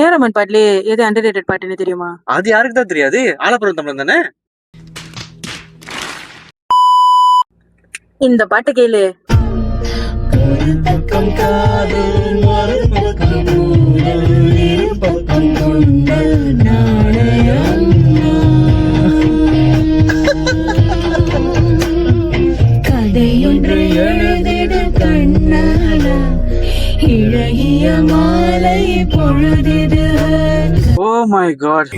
ஏரமன் பாட்டுலயே எது under rated பாட்டுன்னு தெரியுமா? அது யாருக்கு தான் தெரியாது? ஆலப்புறம் தமிழன் தானே? இந்த பாட்டு கேளு. ஒரு பக்கம் காதல் மறு பக்கம் ஊடல் இரு பக்கம் கொண்டல் நாணயம் கதையொன்று எழுதிடு கண்ணாலா இழகிய மாலை பொழுதிடு. ஓ மை காட்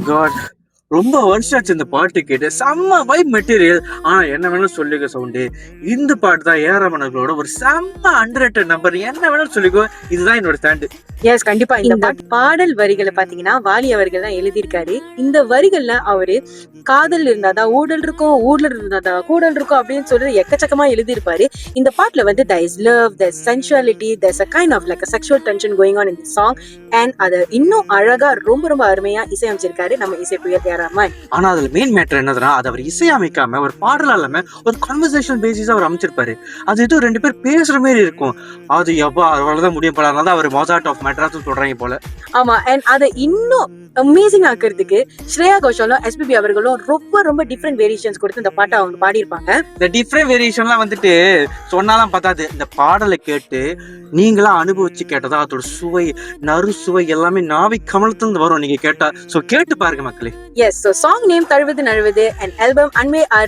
காட், ரொம்ப வருஷம் ஆச்சு இந்த பாட்டு கேட்டு. செம்ம வைப் மெட்டீரியல். ஆனா என்ன வேணாலும் சொல்லிக்க சவுண்டு, இந்த பாட்டு தான் ஏராமனர்களோட ஒரு செம்ம அண்டர்ரேட்டட் நம்பர். என்ன வேணாலும் சொல்லிக்கோ, இதுதான் என்னோட ஸ்டாண்டு. எஸ், கண்டிப்பா. இந்த பாடல் வரிகளை பாத்தீங்கன்னா வாலி அவர்கள் தான் எழுதியிருக்காரு. இந்த வரிகள்ல அவரு காதல் இருந்தாதான் ஊழல் இருக்கும், ஊழல் இருந்தாதான் கூடல் இருக்கும் அப்படின்னு சொல்லி எக்கச்சக்கமா எழுதியிருப்பாரு. இந்த பாட்டுல வந்து there is love, there's sensuality, there's a kind of like a sexual tension going on in the song, and அது இன்னும் அழகா ரொம்ப ரொம்ப அருமையா இசையமைச்சிருக்காரு நம்ம இசை புயல் ஏராமன். ஆனா அதுல மெயின் மேட்டர் என்னதுன்னா, அது அவர் இசையமைக்காம ஒரு பாடலா இல்லாம ஒரு கான்வர்சேஷன் பேசிஸா அவர் அமைச்சிருப்பாரு. அது ஏதோ ரெண்டு பேர் பேசுற மாதிரி இருக்கும். அது எப்பா அவ்வளவுதான் முடியும் போல. அதனால அவர் மொசார்ட் ஆஃப் மெட்ராஸ் சொல்றாங்க போல. ஆமா, அண்ட் அதை இன்னும் அமேசிங் ஆக்குறதுக்கு ஸ்ரேயா கோஷலும் எஸ்பிபி அவர்களும் ரொம்ப ரொம்ப டிஃப்ரெண்ட் வேரியேஷன்ஸ் கொடுத்து இந்த பாட்டை அவங்க பாடியிருப்பாங்க. இந்த டிஃப்ரெண்ட் வேரியேஷன்லாம் வந்துட்டு சொன்னாலாம் பத்தாது. இந்த பாடலை கேட்டு நீங்களா அனுபவிச்சு கேட்டதா அதோட சுவை, நறு சுவை எல்லாமே நாவி கமலத்திலிருந்து வரும் நீங்க கேட்டா. சோ கேட்டு பாருங்க மக்களே. எஸ், ஸோ சாங் நேம் தழுவது நழுவது, அண்ட் ஆல்பம் அன்வே ஆறு